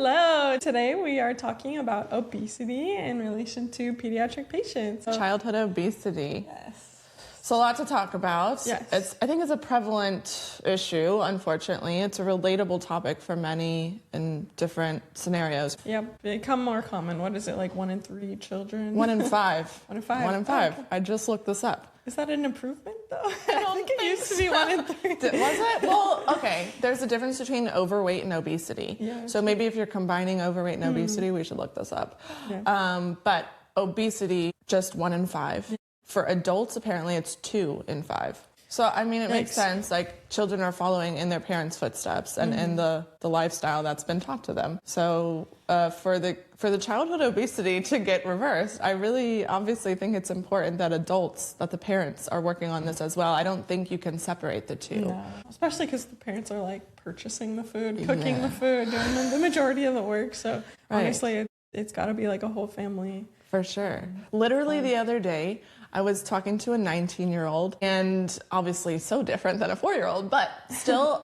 Hello! Today we are talking about obesity in relation to pediatric patients. Childhood obesity. Yes. So a lot to talk about. Yes. I think it's a prevalent issue, unfortunately. It's a relatable topic for many in different scenarios. Yep, become more common. What is it, like 1 in 3 children? 1 in 5. 1 in 5? 1 in 5. Okay. I just looked this up. Is that an improvement, though? I think it used to be 1 in 3. Was it? Well, okay. There's a difference between overweight and obesity. Yeah, so maybe if you're combining overweight and obesity, we should look this up. Yeah. But obesity, just 1 in 5. Yeah. For adults, apparently it's 2 in 5. So, I mean, it makes sense. Like, children are following in their parents' footsteps and in the lifestyle that's been taught to them. So, for the childhood obesity to get reversed, I really obviously think it's important that the parents are working on this as well. I don't think you can separate the two. No. Especially because the parents are, like, purchasing the food, cooking the food, doing the majority of the work. So, honestly, it's got to be, like, a whole family. For sure. Literally the other day, I was talking to a 19-year-old, and obviously so different than a 4-year-old, but still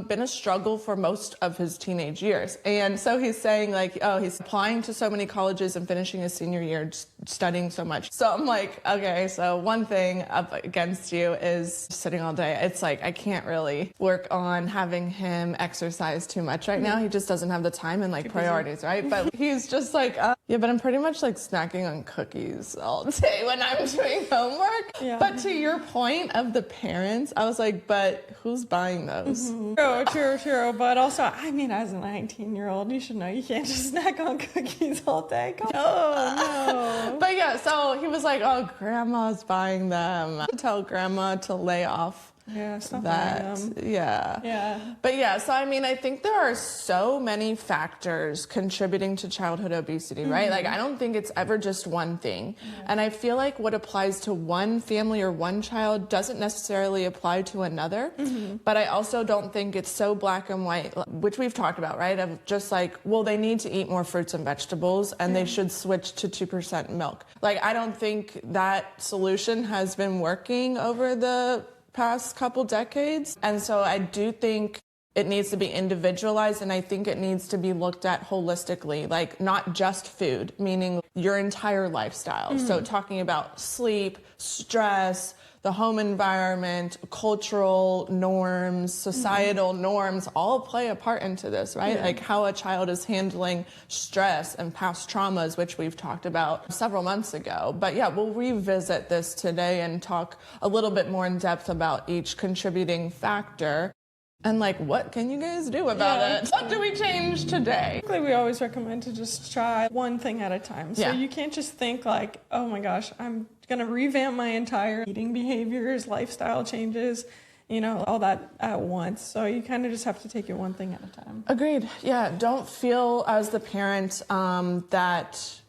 been a struggle for most of his teenage years. And so he's saying, like, oh, he's applying to so many colleges and finishing his senior year, studying so much. So I'm like, okay, so one thing up against you is sitting all day. It's like, I can't really work on having him exercise too much right now. He just doesn't have the time and like priorities, right? But he's just like, yeah, but I'm pretty much like snacking on cookies all day when I'm doing homework. Yeah. But to your point of the parents, I was like, but who's buying those? True. But also, I mean, as a 19-year-old, you should know you can't just snack on cookies all day. Oh, no. But yeah, so he was like, oh, grandma's buying them. Tell grandma to lay off. Yeah, stop that. Yeah. But yeah, so I mean, I think there are so many factors contributing to childhood obesity, right? Like, I don't think it's ever just one thing. Yeah. And I feel like what applies to one family or one child doesn't necessarily apply to another. But I also don't think it's so black and white, which we've talked about, right? Of just like, well, they need to eat more fruits and vegetables and they should switch to 2% milk. Like, I don't think that solution has been working over the past couple decades. And so I do think it needs to be individualized, and I think it needs to be looked at holistically, like not just food, meaning your entire lifestyle. So talking about sleep, stress, the home environment, cultural norms, societal norms, all play a part into this, right? Like how a child is handling stress and past traumas, which we've talked about several months ago. But yeah, we'll revisit this today and talk a little bit more in depth about each contributing factor. And like, what can you guys do about it? What do we change today? We always recommend to just try one thing at a time. So you can't just think like, oh my gosh, I'm going to revamp my entire eating behaviors, lifestyle changes, all that at once. So you kind of just have to take it one thing at a time. Agreed. Yeah. Don't feel as the parent that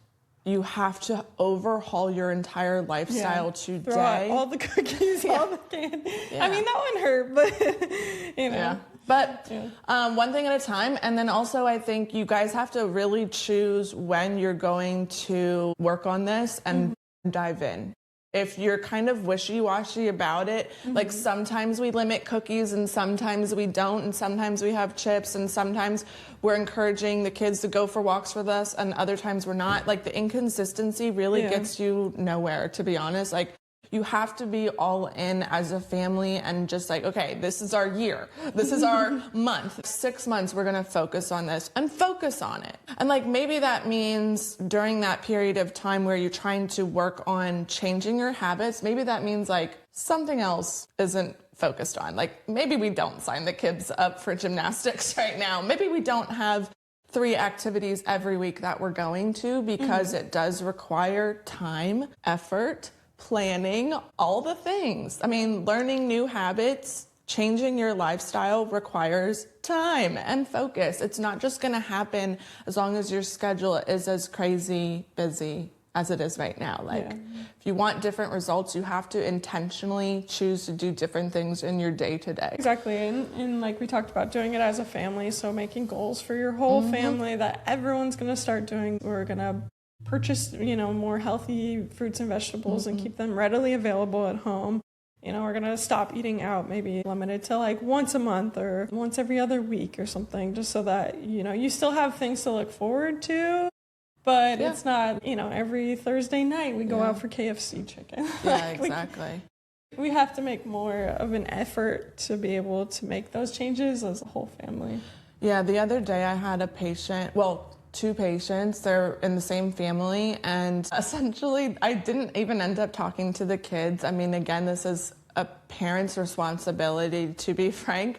you have to overhaul your entire lifestyle today. Throw out all the cookies, all the candy. I mean, that one hurt, but, Yeah. But one thing at a time. And then also, I think you guys have to really choose when you're going to work on this and dive in. If you're kind of wishy-washy about it, like sometimes we limit cookies and sometimes we don't, and sometimes we have chips and sometimes we're encouraging the kids to go for walks with us and other times we're not. Like the inconsistency really gets you nowhere, to be honest. Like you have to be all in as a family and just like, okay, this is our year. This is our month. 6 months, we're going to focus on this and focus on it. And like, maybe that means during that period of time where you're trying to work on changing your habits, maybe that means like something else isn't focused on. Like maybe we don't sign the kids up for gymnastics right now. Maybe we don't have 3 activities every week that we're going to because it does require time, effort, planning, all the things. I mean, learning new habits, changing your lifestyle requires time and focus. It's not just going to happen as long as your schedule is as crazy busy as it is right now. Like, if you want different results, you have to intentionally choose to do different things in your day to day. Exactly. And like we talked about, doing it as a family. So making goals for your whole family that everyone's going to start doing. We're going to purchase, more healthy fruits and vegetables and keep them readily available at home. we're going to stop eating out, maybe limited to like once a month or once every other week or something, just so that, you still have things to look forward to, but it's not, every Thursday night we go out for KFC chicken. Yeah, exactly. We have to make more of an effort to be able to make those changes as a whole family. Yeah, the other day I had a patient, two patients, they're in the same family, and essentially I didn't even end up talking to the kids. I mean, again, this is a parent's responsibility, to be frank.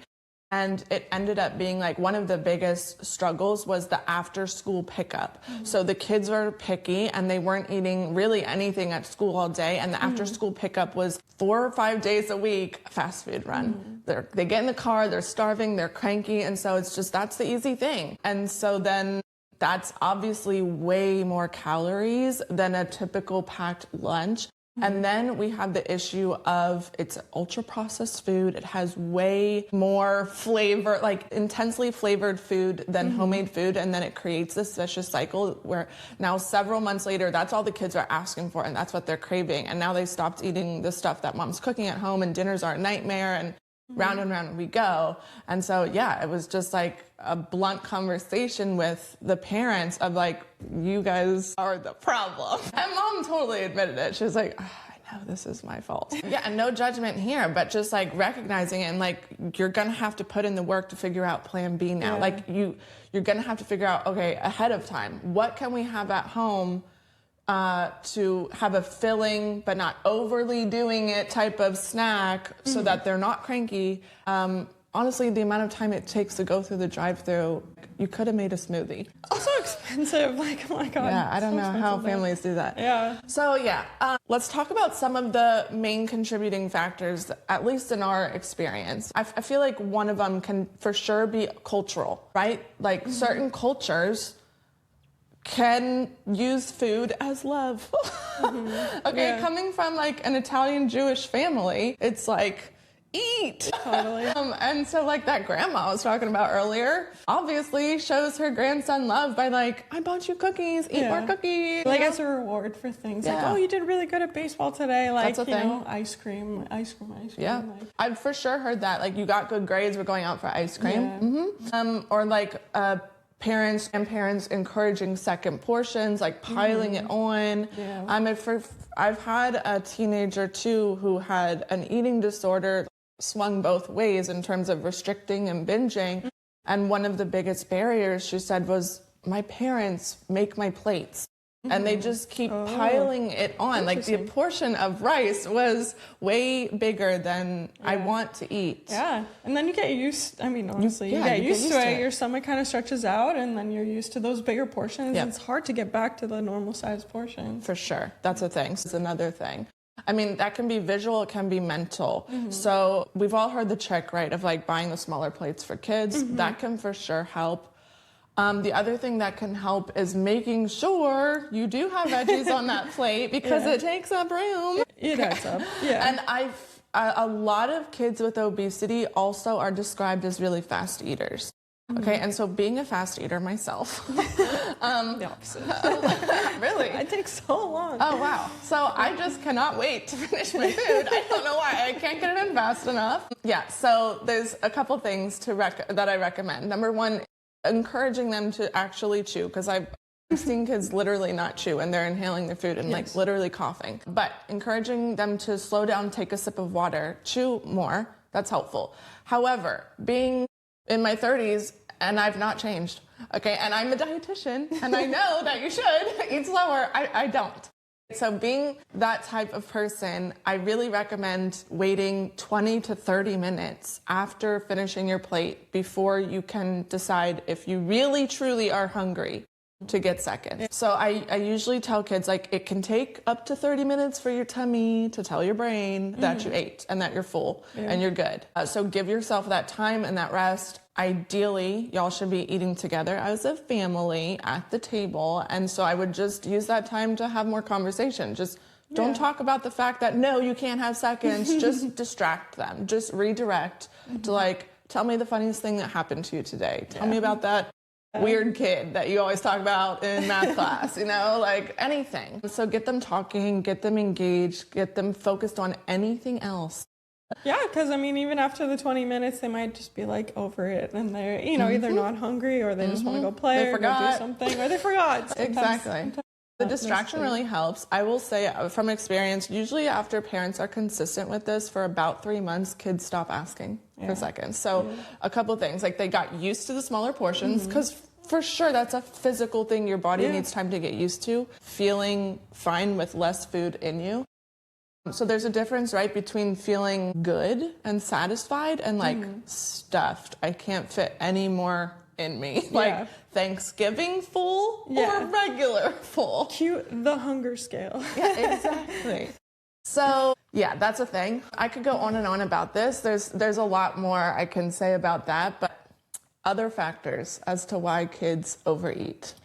And it ended up being like one of the biggest struggles was the after school pickup. Mm-hmm. So the kids were picky and they weren't eating really anything at school all day. And the after school pickup was 4 or 5 days a week, fast food run. They get in the car, they're starving, they're cranky. And so it's just, that's the easy thing. And so then that's obviously way more calories than a typical packed lunch. And then we have the issue of it's ultra-processed food. It has way more flavor, like intensely flavored food than homemade food. And then it creates this vicious cycle where now several months later, that's all the kids are asking for and that's what they're craving. And now they stopped eating the stuff that mom's cooking at home and dinners are a nightmare and round we go. And so, yeah, it was just like a blunt conversation with the parents of like, you guys are the problem. And mom totally admitted it. She was like, I know this is my fault. Yeah, and no judgment here, but just like recognizing it and like, you're going to have to put in the work to figure out plan B now. Yeah. Like you're going to have to figure out, okay, ahead of time, what can we have at home to have a filling but not overly doing it type of snack so that they're not cranky. Honestly, the amount of time it takes to go through the drive-thru, you could have made a smoothie. Also expensive, like, oh my God. Yeah, I don't know how families do that. Yeah. So yeah, let's talk about some of the main contributing factors, at least in our experience. I feel like one of them can for sure be cultural, right? Like certain cultures can use food as love. Okay, coming from like an Italian Jewish family, it's like, eat. Totally. And so like that grandma I was talking about earlier, obviously shows her grandson love by like, I bought you cookies, eat more cookies. Like as a reward for things. Like, oh, you did really good at baseball today. Like, that's a thing. Ice cream. Yeah. Like, I've for sure heard that. Like you got good grades, we're going out for ice cream. Yeah. Or like, parents and parents encouraging second portions, like piling it on. Yeah. I've had a teenager too who had an eating disorder, swung both ways in terms of restricting and binging. And one of the biggest barriers, she said, was my parents make my plates. And they just keep piling it on. Like the portion of rice was way bigger than I want to eat. Yeah. And then you get used, honestly, you get used to it. Your stomach kind of stretches out and then you're used to those bigger portions. Yep. It's hard to get back to the normal size portion. For sure. That's a thing. It's another thing. I mean, that can be visual, it can be mental. So we've all heard the trick, right, of like buying the smaller plates for kids. That can for sure help. The other thing that can help is making sure you do have veggies on that plate because it takes up room. It adds up. Yeah. And a lot of kids with obesity also are described as really fast eaters. Okay, and so being a fast eater myself. The opposite. Really? It takes so long. Oh, wow. So I just cannot wait to finish my food. I don't know why. I can't get it in fast enough. Yeah, so there's a couple things that I recommend. Number one, encouraging them to actually chew, because I've seen kids literally not chew and they're inhaling their food and like literally coughing. But encouraging them to slow down, take a sip of water, chew more, that's helpful. However, being in my 30s and I've not changed, okay, and I'm a dietitian and I know that you should eat slower, I don't. So being that type of person, I really recommend waiting 20 to 30 minutes after finishing your plate before you can decide if you really truly are hungry to get seconds. So I usually tell kids, like, it can take up to 30 minutes for your tummy to tell your brain that you ate and that you're full and you're good. So give yourself that time and that rest. Ideally, y'all should be eating together as a family at the table. And so I would just use that time to have more conversation. Just don't talk about the fact that, no, you can't have seconds. Just distract them. Just redirect to like, tell me the funniest thing that happened to you today. Tell me about that weird kid that you always talk about in math class, you know, like anything. So get them talking, get them engaged, get them focused on anything else Yeah, because I mean, even after the 20 minutes, they might just be like over it, and they're, either not hungry, or they just want to go play, or go do something, or they forgot. Exactly. The distraction really helps. I will say from experience, usually after parents are consistent with this for about 3 months, kids stop asking for seconds. So a couple of things, like they got used to the smaller portions, because for sure that's a physical thing your body needs time to get used to, feeling fine with less food in you. So there's a difference, right, between feeling good and satisfied and like stuffed. I can't fit any more in me. Like Thanksgiving full or regular full. Cute the hunger scale. Yeah, exactly. So yeah, that's a thing. I could go on and on about this. There's a lot more I can say about that, but other factors as to why kids overeat.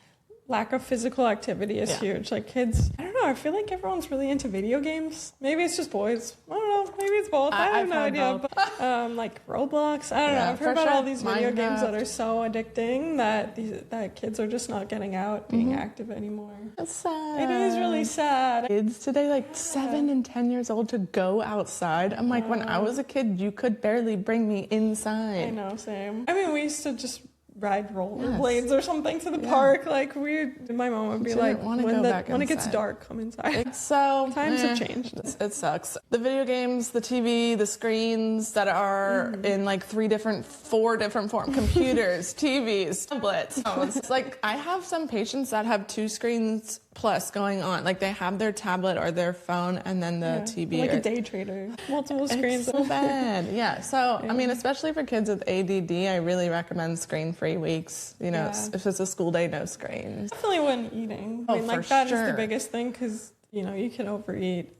Lack of physical activity is huge. Like kids, I don't know, I feel like everyone's really into video games. Maybe it's just boys. I don't know. Maybe it's both. I have no idea. But, like Roblox. I don't know. I've heard about all these video games that are so addicting that kids are just not getting out, being active anymore. That's sad. It is really sad. Kids today, like 7 and 10 years old, to go outside. I'm like, when I was a kid, you could barely bring me inside. I know, same. I mean, we used to just ride rollerblades or something to the park. Like my mom would be like, when it gets dark, come inside. So times have changed. It sucks. The video games, the TV, the screens that are in like 4 different forms, computers, TVs, tablets. It's like I have some patients that have 2 screens plus going on. Like they have their tablet or their phone and then the TV. Like a day trader. Multiple screens. It's so bad. Yeah. So, I mean, especially for kids with ADD, I really recommend screen-free weeks. If it's a school day, no screens. Definitely when eating. I mean, like that is the biggest thing because, you can overeat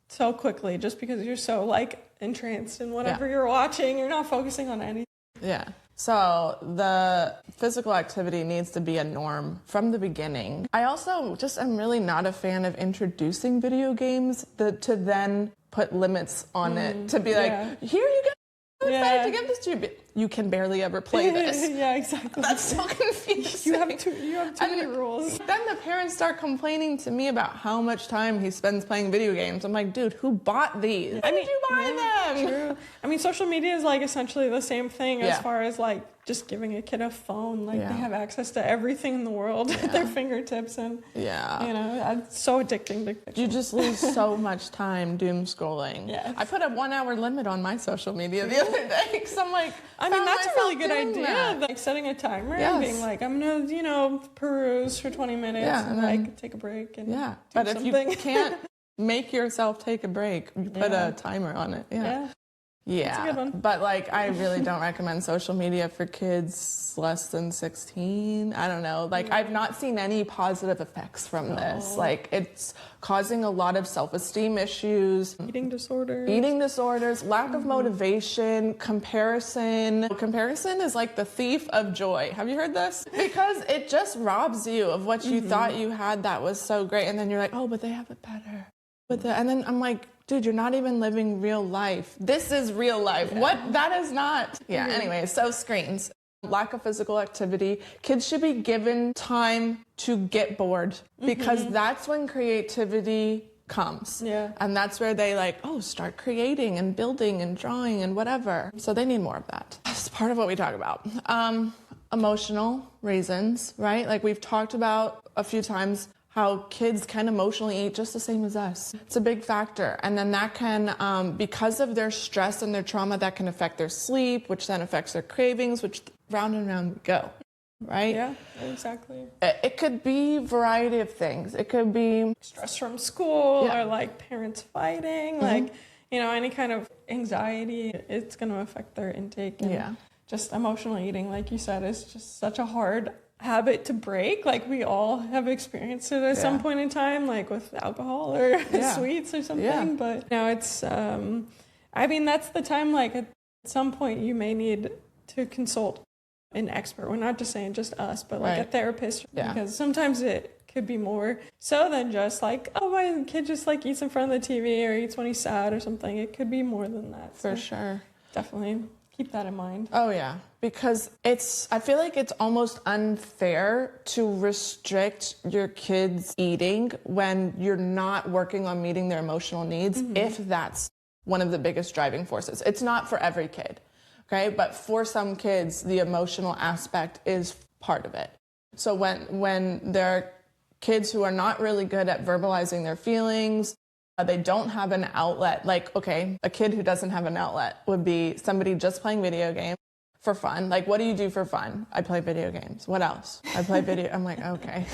so quickly just because you're so like entranced in whatever you're watching. You're not focusing on anything. Yeah. So the physical activity needs to be a norm from the beginning. I also just am really not a fan of introducing video games to then put limits on it, to be like, here you go. I'm excited to give this to you. But you can barely ever play this. Yeah, exactly. That's so confusing. You have too many rules. Then the parents start complaining to me about how much time he spends playing video games. I'm like, dude, who bought these? Why did you buy them? True. I mean, social media is like essentially the same thing as far as like just giving a kid a phone. Like they have access to everything in the world at their fingertips, and it's so addicting. You just lose so much time doom scrolling. Yeah. I put a 1 hour limit on my social media the other day because I'm like, I mean, that's a really good idea. Like setting a timer and being like, I'm gonna, peruse for 20 minutes and then, like take a break and do but something. If you can't make yourself take a break, you put a timer on it. Yeah, that's a good one. But like, I really don't recommend social media for kids less than 16. I don't know. Like, I've not seen any positive effects from this. Like, it's causing a lot of self-esteem issues. Eating disorders, lack of motivation, comparison. Comparison is like the thief of joy. Have you heard this? Because it just robs you of what you thought you had that was so great. And then you're like, oh, but they have it better. And then I'm like, dude, you're not even living real life. This is real life. What? That is not. Anyway, so screens. Lack of physical activity. Kids should be given time to get bored because that's when creativity comes. And that's where they start creating and building and drawing and whatever. So they need more of that. That's part of what we talk about. Emotional reasons, right? Like we've talked about a few times, how kids can emotionally eat just the same as us. It's a big factor. And then that can, because of their stress and their trauma, that can affect their sleep, which then affects their cravings, which round and round we go, right? Yeah, exactly. It could be a variety of things. It could be stress from school or like parents fighting, like, any kind of anxiety. It's going to affect their intake. And just emotional eating, like you said, is just such a hard habit to break. Like we all have experienced it at some point in time, like with alcohol or sweets or something. But it's I mean, that's the time, like at some point you may need to consult an expert. We're not just saying just us, but like a therapist, because sometimes it could be more so than just like, oh, my kid just like eats in front of the TV or eats when he's sad or something. It could be more than that. For sure. Definitely keep that in mind. Oh yeah, because I feel like it's almost unfair to restrict your kids' eating when you're not working on meeting their emotional needs, if that's one of the biggest driving forces. It's not for every kid, okay? But for some kids, the emotional aspect is part of it. So when there are kids who are not really good at verbalizing their feelings, they don't have an outlet. Like, okay, a kid who doesn't have an outlet would be somebody just playing video games for fun. Like, what do you do for fun? I play video games. What else? I play video. I'm like, okay.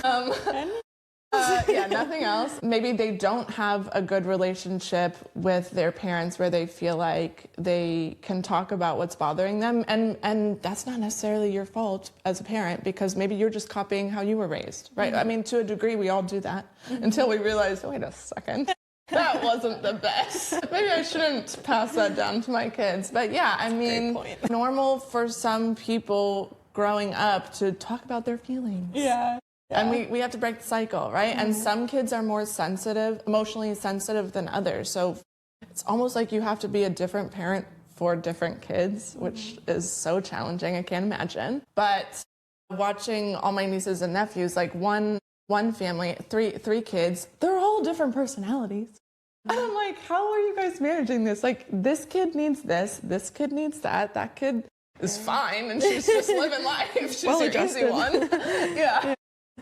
Nothing else. Maybe they don't have a good relationship with their parents where they feel like they can talk about what's bothering them. And that's not necessarily your fault as a parent, because maybe you're just copying how you were raised, right? I mean, to a degree, we all do that until we realize, wait a second, that wasn't the best. Maybe I shouldn't pass that down to my kids. But yeah, I mean, normal for some people growing up to talk about their feelings. Yeah. And we have to break the cycle, right? And some kids are more sensitive, emotionally sensitive than others. So it's almost like you have to be a different parent for different kids, which is so challenging, I can't imagine. But watching all my nieces and nephews, like one family, three kids, they're all different personalities. And I'm like, how are you guys managing this? Like, this kid needs this kid needs that kid is fine, and she's just living life. She's your easy one. Yeah.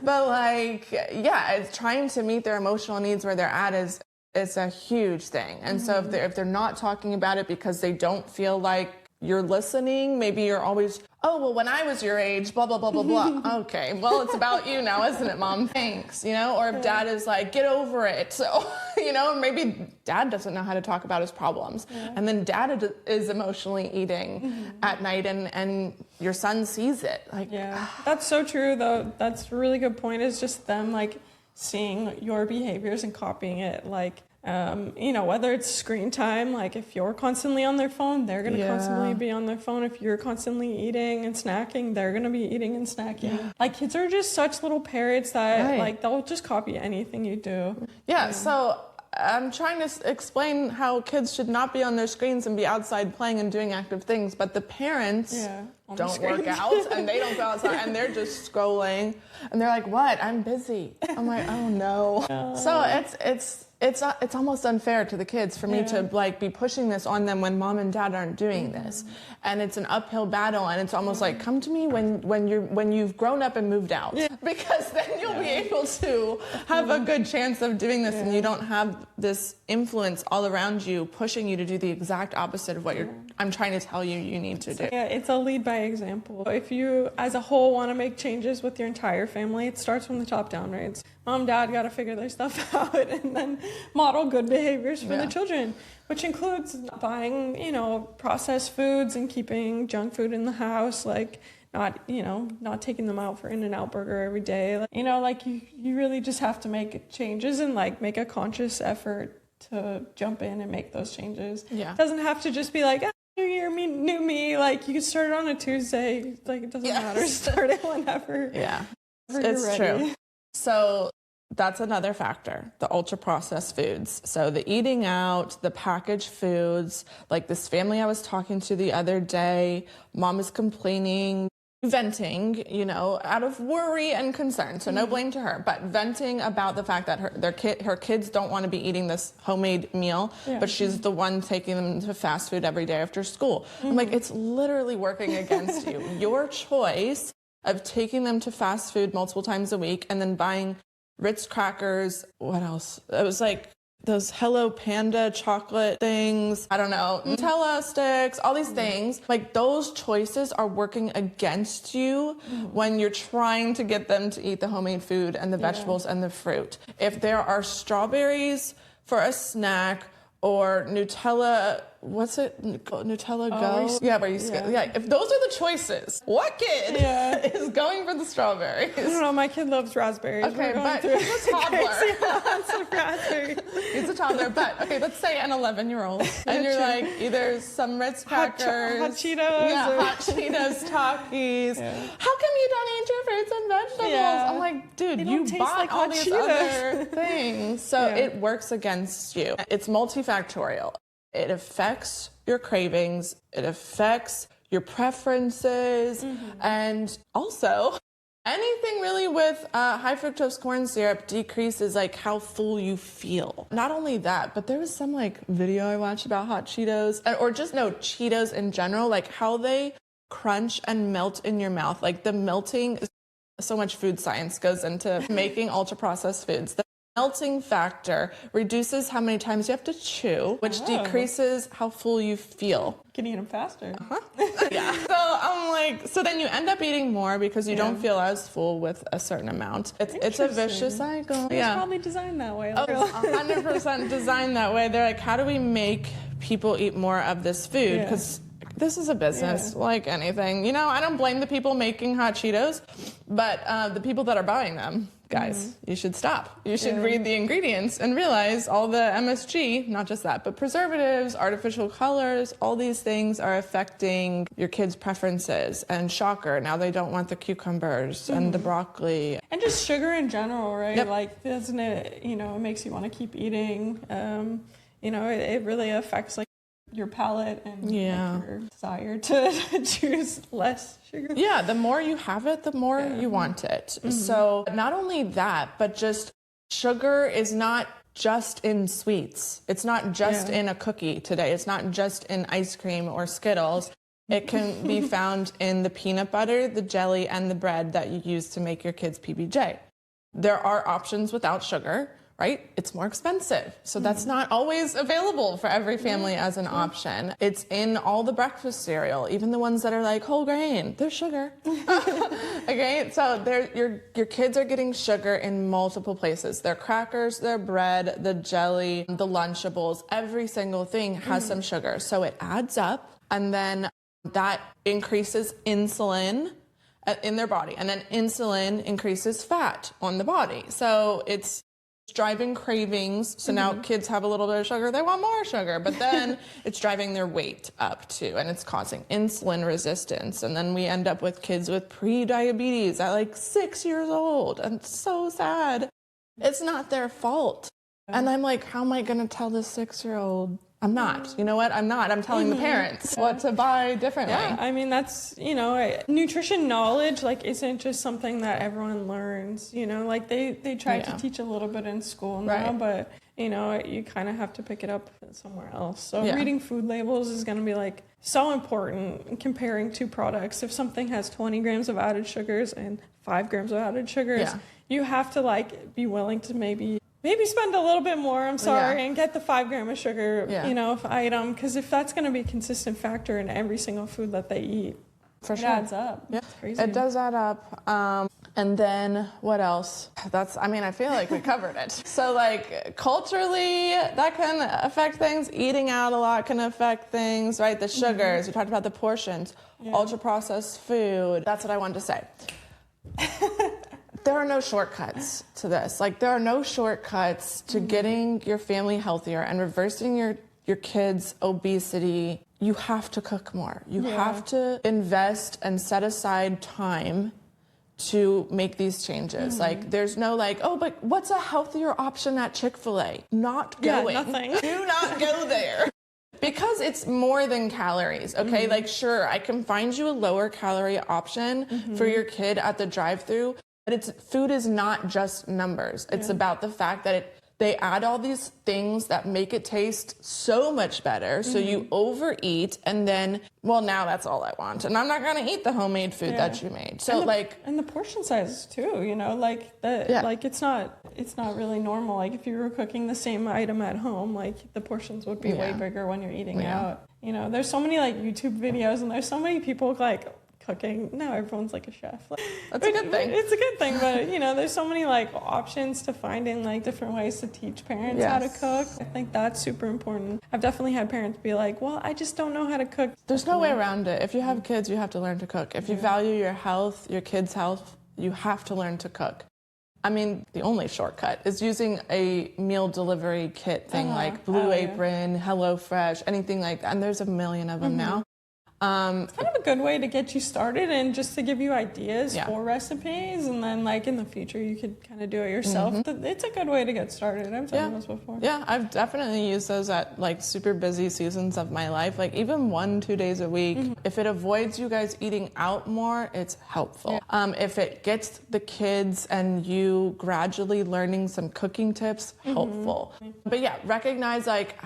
But like, yeah, it's trying to meet their emotional needs where they're at is a huge thing. And so if they're not talking about it because they don't feel like you're listening, maybe you're always, oh, well, when I was your age, blah, blah, blah, blah, blah. Okay, well, it's about you now, isn't it, Mom? Thanks, Or if Dad is like, get over it. So, maybe Dad doesn't know how to talk about his problems. Yeah. And then Dad is emotionally eating at night and your son sees it. Like, that's so true, though. That's a really good point, is just them, like, seeing your behaviors and copying it, like, whether it's screen time, like if you're constantly on their phone, they're going to constantly be on their phone. If you're constantly eating and snacking, they're going to be eating and snacking. Yeah. Like, kids are just such little parrots that like they'll just copy anything you do. Yeah. So I'm trying to explain how kids should not be on their screens and be outside playing and doing active things, but the parents don't work out and they don't go outside and they're just scrolling and they're like, what? I'm busy. I'm like, oh no. So it's almost unfair to the kids for me to like be pushing this on them when Mom and Dad aren't doing this. And it's an uphill battle, and it's almost like, come to me when you've grown up and moved out, because then you'll be able to have a good chance of doing this, and you don't have this influence all around you pushing you to do the exact opposite of what I'm trying to tell you need to do. Yeah, it's a lead by example. If you as a whole want to make changes with your entire family, it starts from the top down, right? It's Mom, Dad got to figure their stuff out and then model good behaviors for the children, which includes buying, processed foods and keeping junk food in the house, like not taking them out for In-N-Out burger every day. Like, you really just have to make changes and like make a conscious effort to jump in and make those changes. Yeah. It doesn't have to just be like, new year, new me. Like, you can start it on a Tuesday. Like, it doesn't matter. Start it whenever. Yeah, it's true. So that's another factor, the ultra-processed foods. So the eating out, the packaged foods, like this family I was talking to the other day, Mom is complaining, venting, out of worry and concern. So no blame to her, but venting about the fact that her kids don't want to be eating this homemade meal, but she's the one taking them to fast food every day after school. I'm like, it's literally working against you. Your choice of taking them to fast food multiple times a week and then buying Ritz crackers, what else? It was like those Hello Panda chocolate things, I don't know, Nutella sticks, all these things. Like, those choices are working against you when you're trying to get them to eat the homemade food and the vegetables and the fruit. If there are strawberries for a snack or Nutella, what's it? Nutella Go? Where you if those are the choices, what kid is going for the strawberries? I don't know, my kid loves raspberries. Okay, but he's a toddler. He's a toddler, but okay, let's say an 11-year-old, and you're like, either some Ritz crackers, hot Cheetos, hot Cheetos, Takis. How come you don't eat your fruits and vegetables? I'm like, dude, you bought like all these other things, so it works against you. It's multifactorial. It affects your cravings, it affects your preferences, and also Anything really with high fructose corn syrup decreases like how full you feel. Not only that, but there was some like video I watched about hot Cheetos, or just no, Cheetos in general, like how they crunch and melt in your mouth. Like the melting, so much food science goes into making ultra processed foods. The melting factor reduces how many times you have to chew, which decreases how full you feel. You can eat them faster. Yeah. So I'm like, so then you end up eating more because you don't feel as full with a certain amount. It's a vicious cycle. It's probably designed that way. 100% designed that way. They're like, how do we make people eat more of this food? Because this is a business like anything. You know, I don't blame the people making hot Cheetos, but the people that are buying them, guys, you should stop. You should read the ingredients and realize all the MSG, not just that, but preservatives, artificial colors, all these things are affecting your kids' preferences. And shocker, now they don't want the cucumbers and the broccoli. And just sugar in general, right? Yep. Like, doesn't it, you know, it makes you want to keep eating. You know, it really affects like your palate and your desire to choose less sugar. Yeah, the more you have it, the more you want it. So not only that, but just sugar is not just in sweets. It's not just in a cookie today. It's not just in ice cream or Skittles. It can be found in the peanut butter, the jelly, and the bread that you use to make your kids' PBJ. There are options without sugar. Right? It's more expensive. So that's not always available for every family as an option. It's in all the breakfast cereal, even the ones that are like whole grain. There's sugar. Okay? So your kids are getting sugar in multiple places. Their crackers, their bread, the jelly, the Lunchables, every single thing has some sugar. So it adds up, and then that increases insulin in their body. And then insulin increases fat on the body. So it's driving cravings. So now kids have a little bit of sugar, they want more sugar, but then it's driving their weight up too, and it's causing insulin resistance. And then we end up with kids with prediabetes at like 6 years old. And it's so sad. It's not their fault. And I'm like, how am I going to tell this 6-year-old? I'm not. You know what? I'm not. I'm telling the parents what to buy differently. Yeah, I mean, that's, you know, nutrition knowledge, like, isn't just something that everyone learns, you know, like they try to teach a little bit in school now, but, you know, you kind of have to pick it up somewhere else. So reading food labels is going to be like so important in comparing two products. If something has 20 grams of added sugars and 5 grams of added sugars, you have to like be willing to maybe spend a little bit more, and get the 5 gram of sugar, you know, item. Because if that's going to be a consistent factor in every single food that they eat, it adds up. Yeah, it's crazy. It does add up. And then what else? I feel like we covered it. So like culturally, that can affect things. Eating out a lot can affect things, right? The sugars, we talked about the portions, ultra processed food. That's what I wanted to say. There are no shortcuts to this. Like, there are no shortcuts to getting your family healthier and reversing your kids' obesity. You have to cook more. You have to invest and set aside time to make these changes. Like, there's no like, oh, but what's a healthier option at Chick-fil-A? Not going. Nothing. Do not go there. Because it's more than calories, okay? Like, sure, I can find you a lower calorie option for your kid at the drive-thru. But food is not just numbers. It's about the fact that they add all these things that make it taste so much better. So you overeat, and then, well, now that's all I want. And I'm not going to eat the homemade food that you made. So and the portion sizes too, you know, like like it's not really normal. Like if you were cooking the same item at home, like the portions would be way bigger when you're eating out. You know, there's so many like YouTube videos, and there's so many people like cooking. Now everyone's like a chef. Like, that's a good thing. It's a good thing, but you know, there's so many like options to finding like different ways to teach parents how to cook. I think that's super important. I've definitely had parents be like, well, I just don't know how to cook. There's no way around it. If you have kids, you have to learn to cook. If you value your health, your kids' health, you have to learn to cook. I mean, the only shortcut is using a meal delivery kit thing like Blue Apron, HelloFresh, anything like that. And there's a million of them now. It's kind of a good way to get you started and just to give you ideas for recipes. And then like in the future, you could kind of do it yourself. It's a good way to get started. I've done those before. Yeah, I've definitely used those at like super busy seasons of my life. Like even 1-2 days a week. If it avoids you guys eating out more, it's helpful. If it gets the kids and you gradually learning some cooking tips, helpful. But yeah, recognize like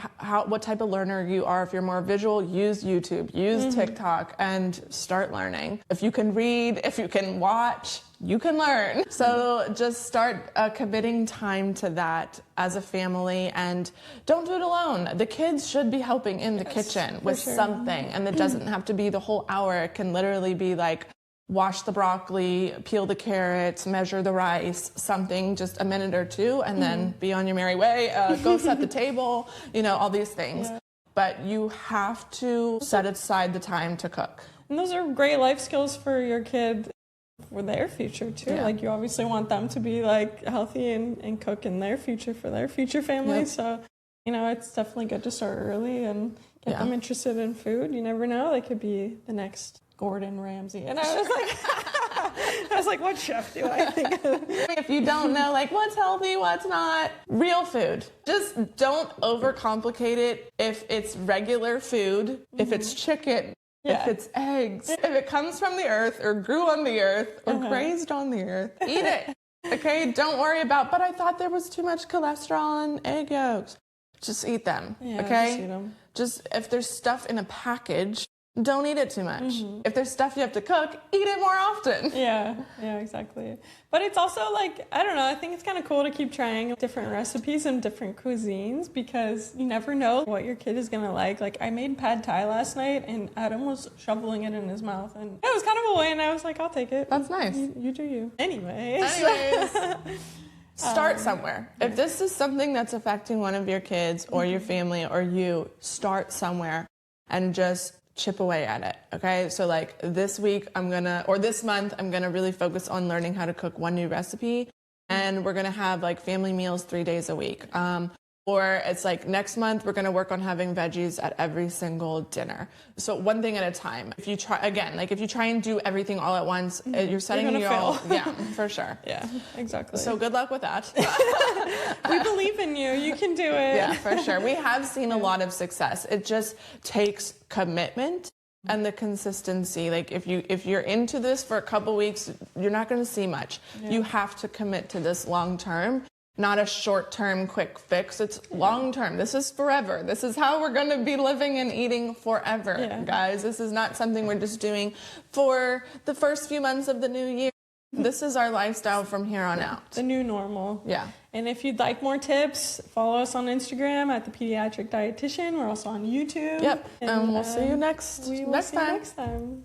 what type of learner you are. If you're more visual, use YouTube, use TikTok, and start learning. If you can read, if you can watch, you can learn. So just start committing time to that as a family, and don't do it alone. The kids should be helping in the kitchen with something, and it doesn't have to be the whole hour. It can literally be like, wash the broccoli, peel the carrots, measure the rice, something, just a minute or two, and then be on your merry way. Go set the table, all these things. But you have to set aside the time to cook. And those are great life skills for your kid for their future too. Like you obviously want them to be like healthy and cook in their future for their future family. So, it's definitely good to start early and get them interested in food. You never know, they could be the next Gordon Ramsay. And I was like, what chef do I think of? If you don't know, like, what's healthy, what's not, real food. Just don't overcomplicate it. If it's regular food, if it's chicken, if it's eggs, if it comes from the earth or grew on the earth or grazed on the earth, eat it. Okay? Don't worry about, but I thought there was too much cholesterol in egg yolks. Just eat them. Okay? Just eat them. Just if there's stuff in a package, don't eat it too much. If there's stuff you have to cook, eat it more often. Yeah, exactly. But it's also like, I don't know, I think it's kind of cool to keep trying different recipes and different cuisines because you never know what your kid is going to like. Like I made pad thai last night and Adam was shoveling it in his mouth and it was kind of a win. I was like, I'll take it. That's nice. You do you. Anyways. Start somewhere. If this is something that's affecting one of your kids or your family or you, start somewhere and just chip away at it. Okay. So like this week this month, I'm going to really focus on learning how to cook one new recipe. And we're going to have like family meals 3 days a week. Or it's like next month, we're going to work on having veggies at every single dinner. So one thing at a time. If you try and do everything all at once, you're setting your all, for sure. Yeah, exactly. So good luck with that. We believe in you. You can do it. Yeah, for sure. We have seen a lot of success. It just takes commitment and the consistency. Like if you're into this for a couple weeks, you're not going to see much. You have to commit to this long term. Not a short-term quick fix. It's long-term. This is forever. This is how we're going to be living and eating forever, guys. This is not something we're just doing for the first few months of the new year. This is our lifestyle from here on out. The new normal. Yeah. And if you'd like more tips, follow us on Instagram at the Pediatric Dietitian. We're also on YouTube. Yep. And we'll see you next next time.